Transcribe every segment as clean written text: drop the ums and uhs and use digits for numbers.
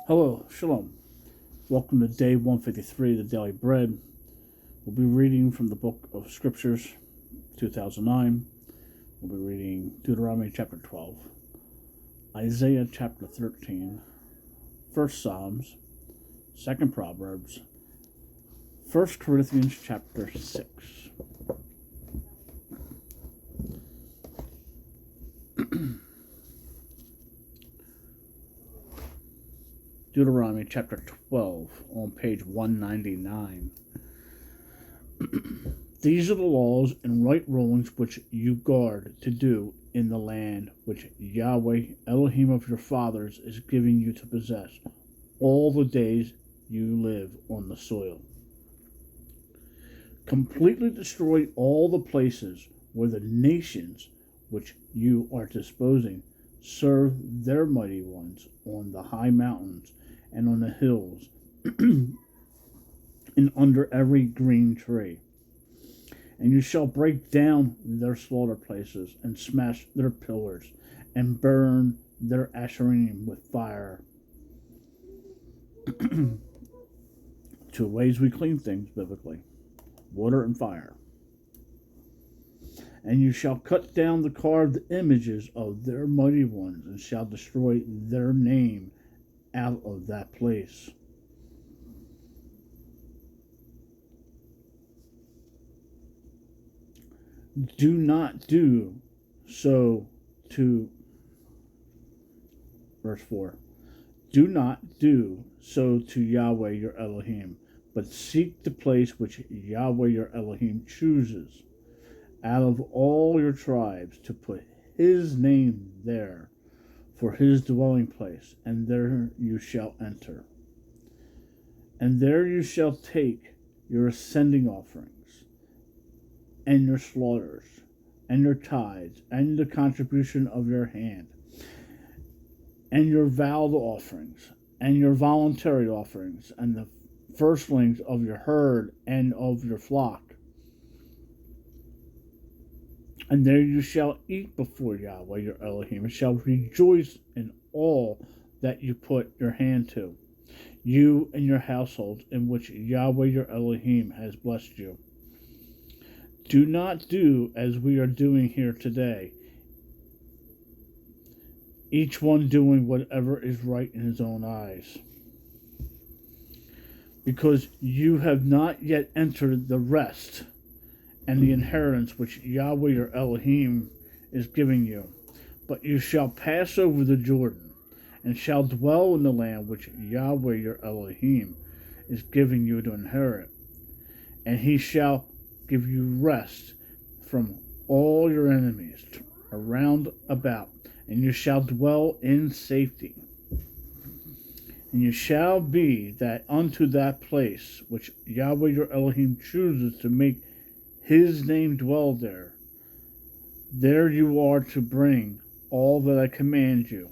Hello, Shalom. Welcome to day 153 of the Daily Bread. We'll be reading from the book of Scriptures, 2009. We'll be reading Deuteronomy chapter 12, Isaiah chapter 13, 1st Psalms, 2nd Proverbs, 1st Corinthians chapter 6. Deuteronomy chapter 12 on page 199. These are the laws and right rulings which you guard to do in the land which Yahweh, Elohim of your fathers, is giving you to possess all the days you live on the soil. Completely destroy all the places where the nations which you are disposing serve their mighty ones on the high mountains and on the hills, and under every green tree. And you shall break down their slaughter places, and smash their pillars, and burn their asherim with fire. 2 ways we clean things biblically: water and fire. And you shall cut down the carved images of their mighty ones, and shall destroy their name out of that place. Do not do so to, verse 4, do not do so to Yahweh your Elohim, but seek the place which Yahweh your Elohim chooses out of all your tribes to put his name there for his dwelling place, and there you shall enter. And there you shall take your ascending offerings, and your slaughters, and your tithes, and the contribution of your hand, and your vowed offerings, and your voluntary offerings, and the firstlings of your herd and of your flock. And there you shall eat before Yahweh your Elohim, and shall rejoice in all that you put your hand to, you and your households, in which Yahweh your Elohim has blessed you. Do not do as we are doing here today, each one doing whatever is right in his own eyes, because you have not yet entered the rest and the inheritance which Yahweh your Elohim is giving you. But you shall pass over the Jordan, and shall dwell in the land which Yahweh your Elohim is giving you to inherit. And he shall give you rest from all your enemies around about, and you shall dwell in safety. And you shall be that unto that place which Yahweh your Elohim chooses to make his name dwell there. There you are to bring all that I command you,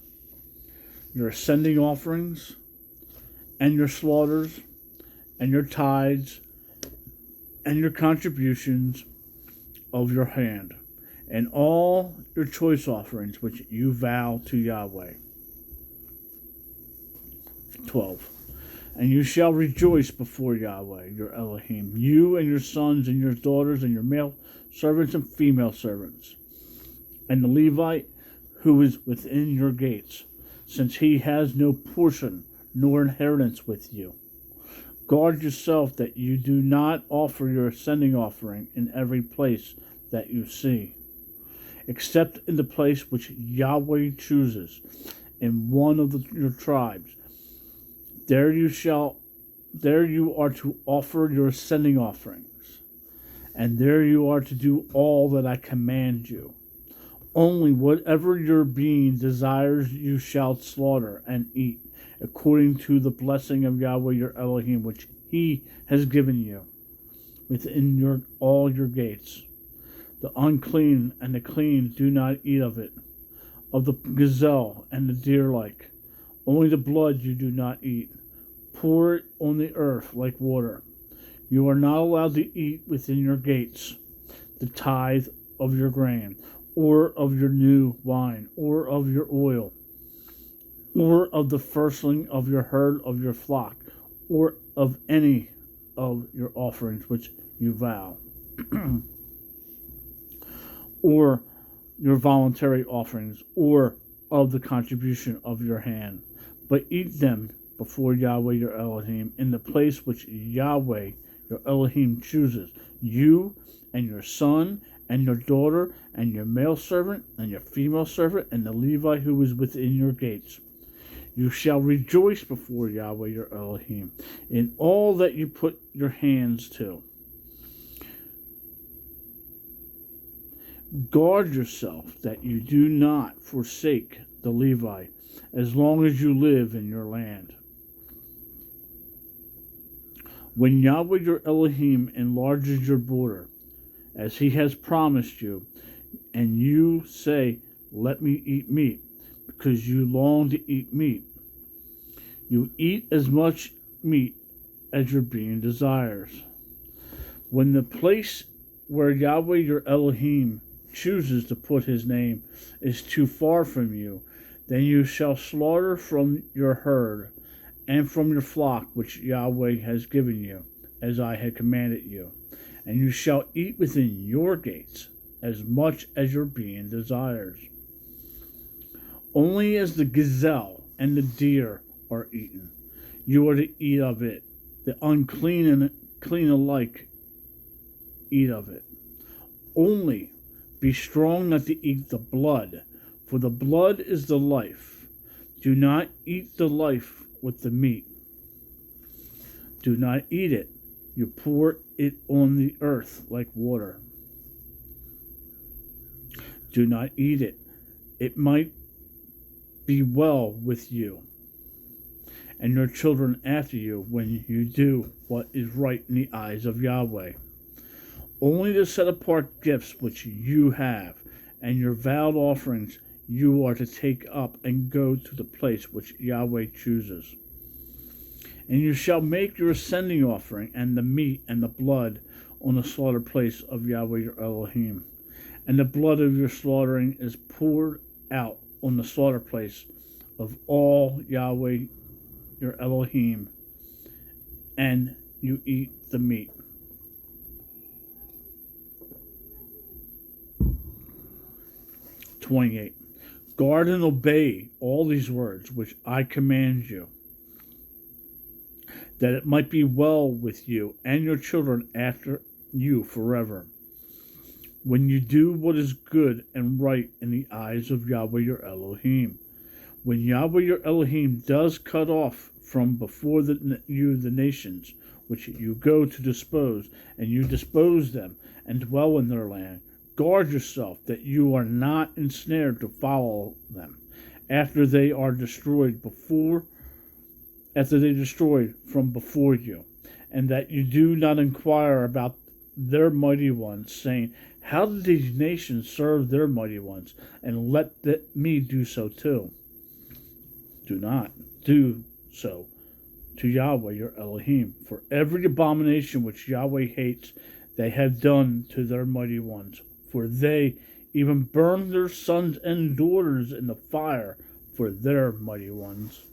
your ascending offerings, and your slaughters, and your tithes, and your contributions of your hand, and all your choice offerings which you vow to Yahweh. 12. And you shall rejoice before Yahweh your Elohim, you and your sons and your daughters and your male servants and female servants, and the Levite who is within your gates, since he has no portion nor inheritance with you. Guard yourself that you do not offer your ascending offering in every place that you see, except in the place which Yahweh chooses, in one of your tribes. There you are to offer your ascending offerings, and there you are to do all that I command you. Only whatever your being desires you shall slaughter and eat, according to the blessing of Yahweh your Elohim, which he has given you within all your gates. The unclean and the clean do not eat of it, of the gazelle and the deer like. Only the blood you do not eat. Pour it on the earth like water. You are not allowed to eat within your gates the tithe of your grain, or of your new wine, or of your oil, or of the firstling of your herd of your flock, or of any of your offerings which you vow, or your voluntary offerings, or of the contribution of your hand. But eat them before Yahweh your Elohim in the place which Yahweh your Elohim chooses, you and your son and your daughter and your male servant and your female servant and the Levite who is within your gates. You shall rejoice before Yahweh your Elohim in all that you put your hands to. Guard yourself that you do not forsake the Levite as long as you live in your land. When Yahweh your Elohim enlarges your border, as he has promised you, and you say, "Let me eat meat," because you long to eat meat, you eat as much meat as your being desires. When the place where Yahweh your Elohim chooses to put his name is too far from you, then you shall slaughter from your herd and from your flock which Yahweh has given you, as I had commanded you, and you shall eat within your gates as much as your being desires. Only as the gazelle and the deer are eaten, you are to eat of it. The unclean and clean alike eat of it. Only be strong not to eat the blood, for the blood is the life. Do not eat the life with the meat. Do not eat it. You pour it on the earth like water. Do not eat it. It might be well with you and your children after you when you do what is right in the eyes of Yahweh. Only the set apart gifts which you have, and your vowed offerings you are to take up and go to the place which Yahweh chooses. And you shall make your ascending offering and the meat and the blood on the slaughter place of Yahweh your Elohim. And the blood of your slaughtering is poured out on the slaughter place of all Yahweh your Elohim, and you eat the meat. 28. Guard and obey all these words which I command you, that it might be well with you and your children after you forever, when you do what is good and right in the eyes of Yahweh your Elohim. When Yahweh your Elohim does cut off from before you the nations which you go to dispose, and you dispose them and dwell in their land, guard yourself that you are not ensnared to follow them after they are destroyed from before you, and that you do not inquire about their mighty ones, saying, "How did these nations serve their mighty ones? And let me do so too." Do not do so to Yahweh your Elohim, for every abomination which Yahweh hates they have done to their mighty ones, for they even burned their sons and daughters in the fire for their mighty ones.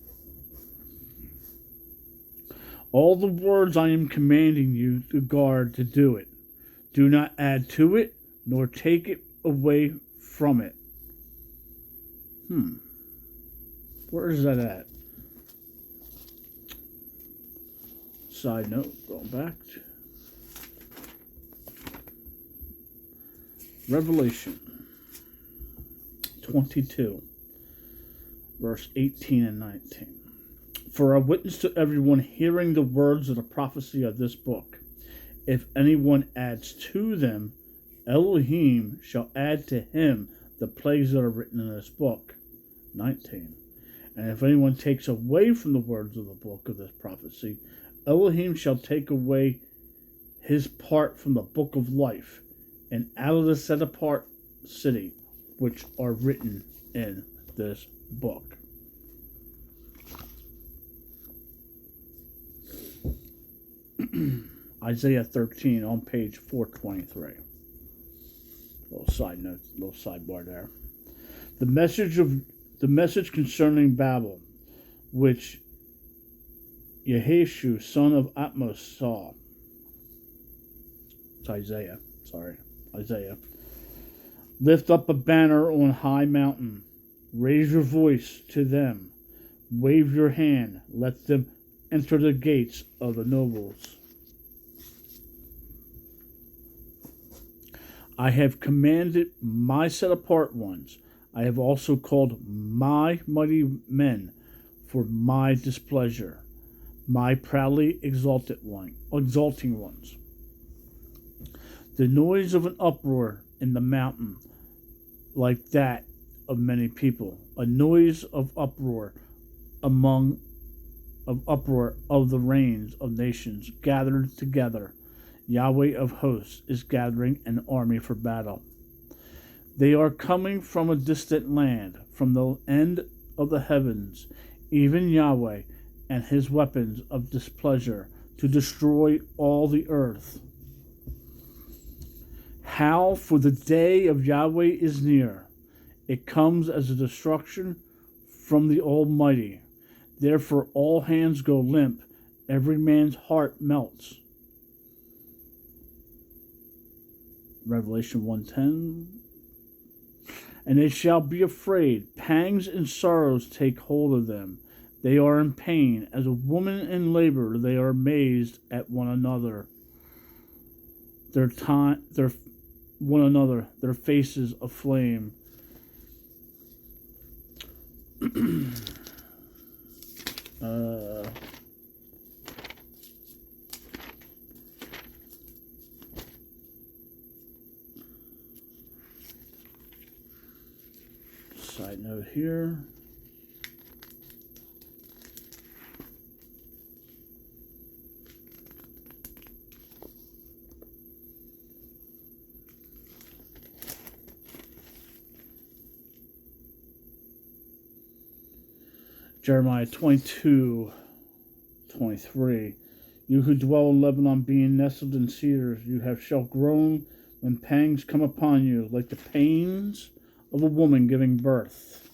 All the words I am commanding you to guard to do it. Do not add to it, nor take it away from it. Where is that at? Side note, going back to Revelation 22, verse 18 and 19. For a witness to everyone hearing the words of the prophecy of this book, if anyone adds to them, Elohim shall add to him the plagues that are written in this book. 19. And if anyone takes away from the words of the book of this prophecy, Elohim shall take away his part from the book of life, and out of the set apart city which are written in this book. Isaiah 13 on page 423. Little side note, little sidebar there. The message concerning Babel which Yeheshu, son of Atmos, saw. It's Isaiah. Sorry, Isaiah. Lift up a banner on high mountain. Raise your voice to them. Wave your hand. Let them enter the gates of the nobles. I have commanded my set-apart ones. I have also called my mighty men for my displeasure, my proudly exalting ones. The noise of an uproar in the mountain, like that of many people, a noise of uproar of the reigns of nations gathered together. Yahweh of hosts is gathering an army for battle. They are coming from a distant land, from the end of the heavens, even Yahweh and his weapons of displeasure to destroy all the earth. How, for the day of Yahweh is near. It comes as a destruction from the Almighty. Therefore all hands go limp, every man's heart melts. Revelation 1:10. And they shall be afraid. Pangs and sorrows take hold of them. They are in pain. As a woman in labor, they are amazed at one another. Their faces aflame. Side note here. Jeremiah 22:23. You who dwell in Lebanon, being nestled in cedars, shall groan when pangs come upon you, like the pains of a woman giving birth.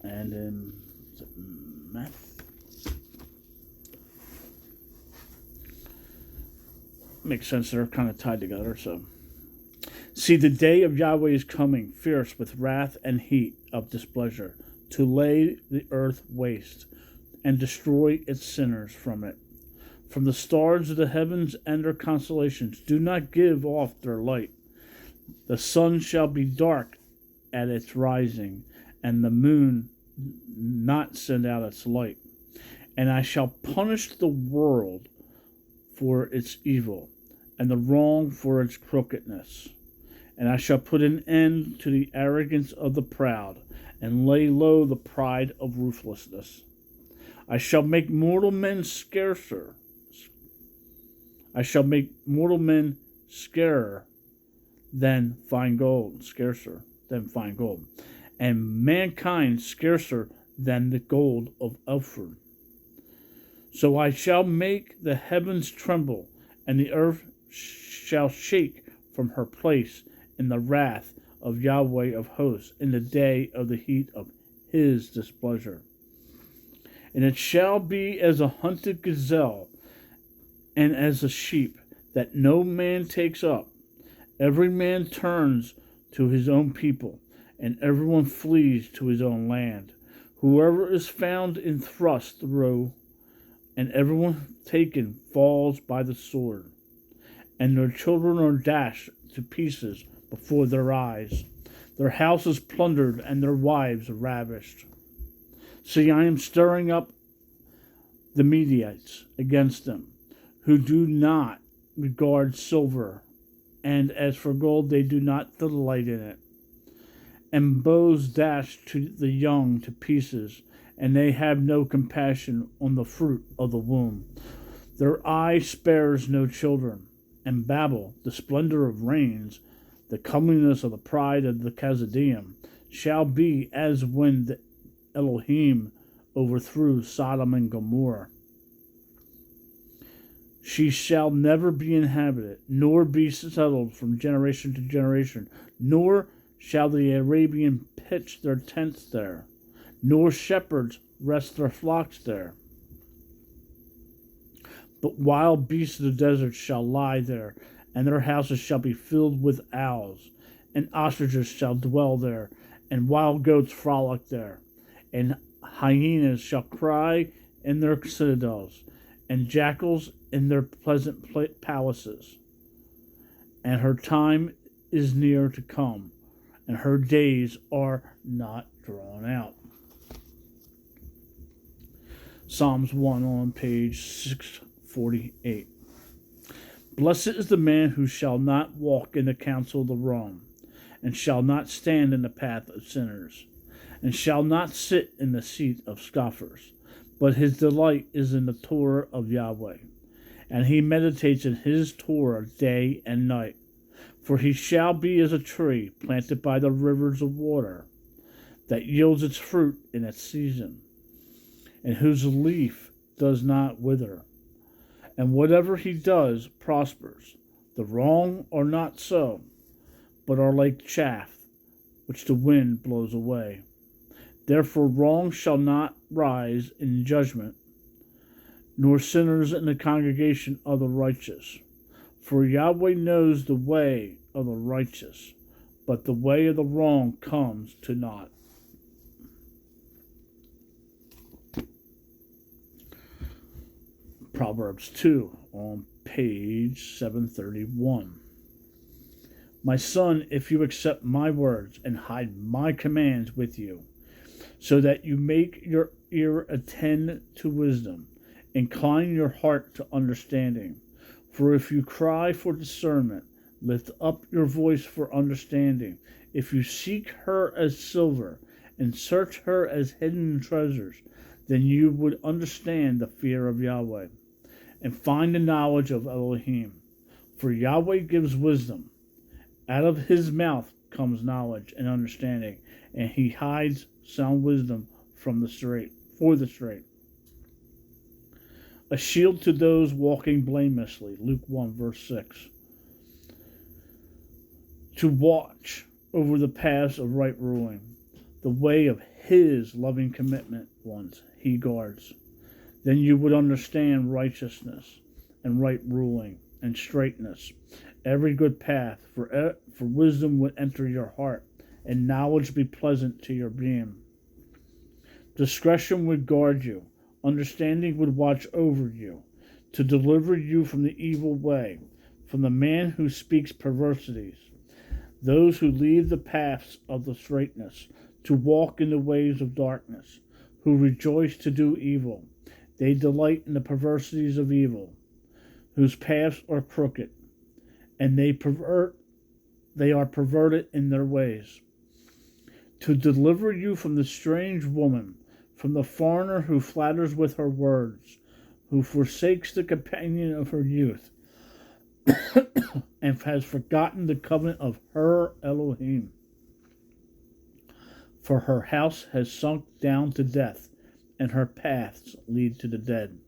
And in Matthew. Makes sense, they're kind of tied together. So, see, the day of Yahweh is coming, fierce with wrath and heat of displeasure, to lay the earth waste and destroy its sinners from it. From the stars of the heavens and their constellations do not give off their light. The sun shall be dark at its rising, and the moon not send out its light. And I shall punish the world for its evil, and the wrong for its crookedness. And I shall put an end to the arrogance of the proud, and lay low the pride of ruthlessness. I shall make mortal men scarcer. I shall make mortal men scarer than fine gold, scarcer than fine gold, and mankind scarcer than the gold of Ophir. So I shall make the heavens tremble, and the earth shall shake from her place in the wrath of Yahweh of hosts, in the day of the heat of his displeasure. And it shall be as a hunted gazelle, and as a sheep that no man takes up. Every man turns to his own people, and everyone flees to his own land. Whoever is found in thrust row, and everyone taken falls by the sword, and their children are dashed to pieces before their eyes, their houses plundered, and their wives ravished. See, I am stirring up the Medians against them, who do not regard silver, and as for gold, they do not delight in it. And bows dash to the young to pieces, and they have no compassion on the fruit of the womb. Their eye spares no children. And Babel, the splendor of reigns, the comeliness of the pride of the Chaldean, shall be as when the Elohim overthrew Sodom and Gomorrah. She shall never be inhabited, nor be settled from generation to generation, nor shall the Arabian pitch their tents there, nor shepherds rest their flocks there. But wild beasts of the desert shall lie there, and their houses shall be filled with owls, and ostriches shall dwell there, and wild goats frolic there, and hyenas shall cry in their citadels, and jackals in their pleasant palaces. And her time is near to come, and her days are not drawn out. Psalms 1 on page 648. Blessed is the man who shall not walk in the counsel of the wrong, and shall not stand in the path of sinners, and shall not sit in the seat of scoffers, but his delight is in the Torah of Yahweh, and he meditates in his Torah day and night. For he shall be as a tree planted by the rivers of water, that yields its fruit in its season, and whose leaf does not wither. And whatever he does prospers. The wrong are not so, but are like chaff, which the wind blows away. Therefore wrong shall not rise in judgment, nor sinners in the congregation of the righteous. For Yahweh knows the way of the righteous, but the way of the wrong comes to naught. Proverbs 2 on page 731. My son, if you accept my words and hide my commands with you, so that you make your ear attend to wisdom, incline your heart to understanding. For if you cry for discernment, lift up your voice for understanding. If you seek her as silver and search her as hidden treasures, then you would understand the fear of Yahweh and find the knowledge of Elohim. For Yahweh gives wisdom. Out of his mouth comes knowledge and understanding, and he hides sound wisdom for the straight. A shield to those walking blamelessly. Luke 1 verse 6. To watch over the paths of right ruling, the way of his loving commitment ones he guards. Then you would understand righteousness and right ruling and straightness, every good path, for wisdom would enter your heart, and knowledge be pleasant to your being. Discretion would guard you, understanding would watch over you, to deliver you from the evil way, from the man who speaks perversities, those who leave the paths of the straightness, to walk in the ways of darkness, who rejoice to do evil. They delight in the perversities of evil, whose paths are crooked, and they are perverted in their ways. To deliver you from the strange woman, from the foreigner who flatters with her words, who forsakes the companion of her youth, and has forgotten the covenant of her Elohim. For her house has sunk down to death, and her paths lead to the dead.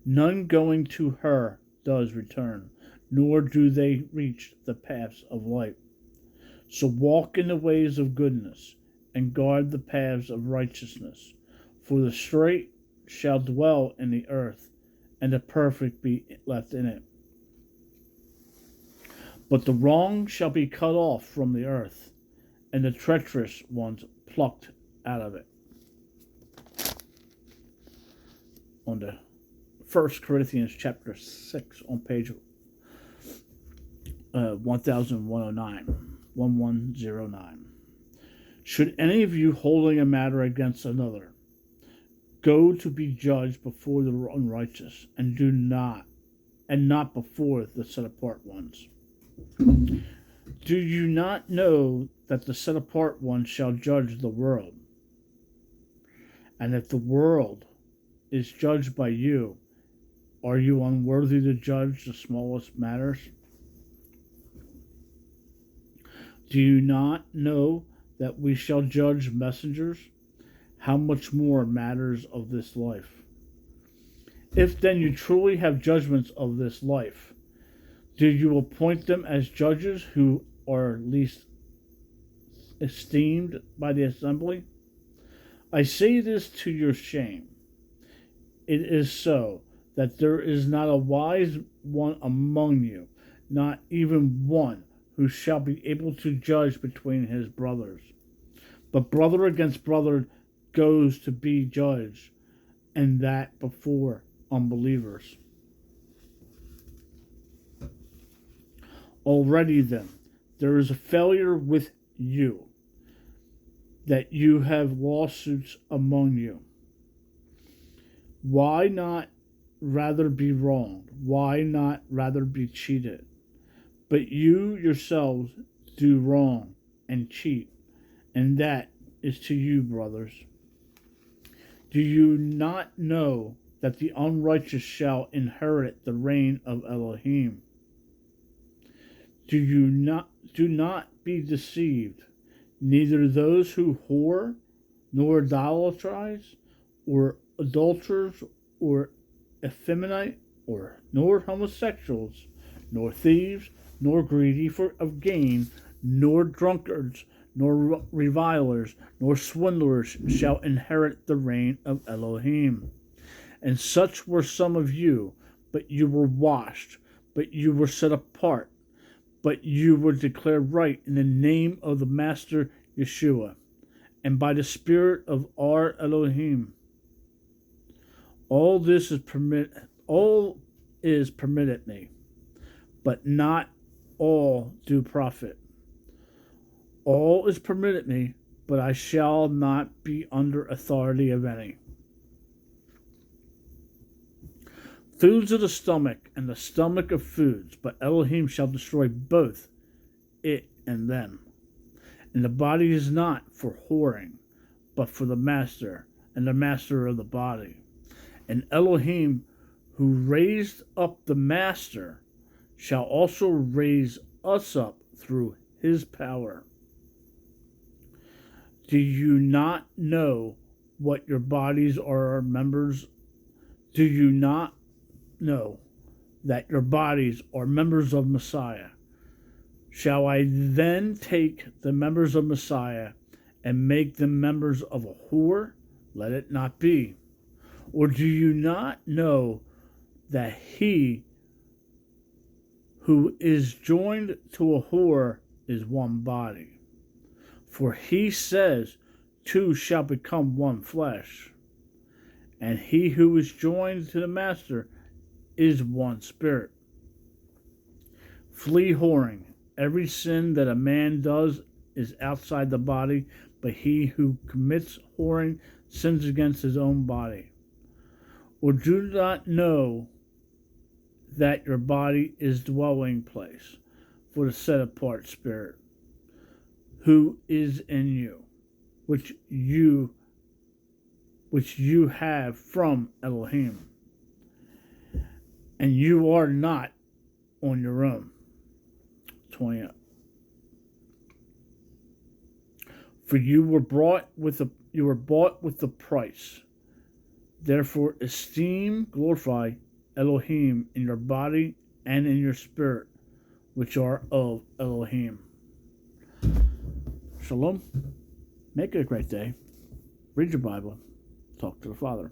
None going to her does return, nor do they reach the paths of light. So walk in the ways of goodness, and guard the paths of righteousness. For the straight shall dwell in the earth, and the perfect be left in it. But the wrong shall be cut off from the earth, and the treacherous ones plucked out of it. On the 1 Corinthians chapter 6 on page 1109. Should any of you holding a matter against another go to be judged before the unrighteous, and not before the set apart ones? Do you not know that the set apart one shall judge the world? And if the world is judged by you, are you unworthy to judge the smallest matters? Do you not know that we shall judge messengers? How much more matters of this life? If then you truly have judgments of this life, do you appoint them as judges who are least esteemed by the assembly? I say this to your shame. It is so that there is not a wise one among you, not even one who shall be able to judge between his brothers. But brother against brother goes to be judged, and that before unbelievers. Already then, there is a failure with you, that you have lawsuits among you. Why not rather be wronged? Why not rather be cheated? But you yourselves do wrong and cheat, and that is to you, brothers. Do you not know that the unrighteous shall inherit the reign of Elohim? Do not be deceived. Neither those who whore, nor idolaters, or adulterers, or effeminate, nor homosexuals, nor thieves, nor greedy of gain, nor drunkards, nor revilers, nor swindlers shall inherit the reign of Elohim. And such were some of you, but you were washed, but you were set apart, but you were declared right in the name of the Master Yeshua, and by the Spirit of our Elohim. All is permitted me, but not all do profit. All is permitted me, but I shall not be under authority of any. Foods of the stomach, and the stomach of foods, but Elohim shall destroy both it and them. And the body is not for whoring, but for the master, and the master of the body. And Elohim, who raised up the master, shall also raise us up through his power. Do you not know what your bodies are members? Do you not know that your bodies are members of Messiah? Shall I then take the members of Messiah and make them members of a whore? Let it not be. Or do you not know that he who is joined to a whore is one body? For he says, two shall become one flesh. And he who is joined to the master is one spirit. Flee whoring. Every sin that a man does is outside the body, but he who commits whoring sins against his own body. Or do not know that your body is dwelling place for the set apart spirit, who is in you, which you have from Elohim, and you are not on your own. 20. For you were bought with the price. Therefore esteem, glorify Elohim in your body and in your spirit, which are of Elohim. Shalom. Make it a great day. Read your Bible. Talk to the Father.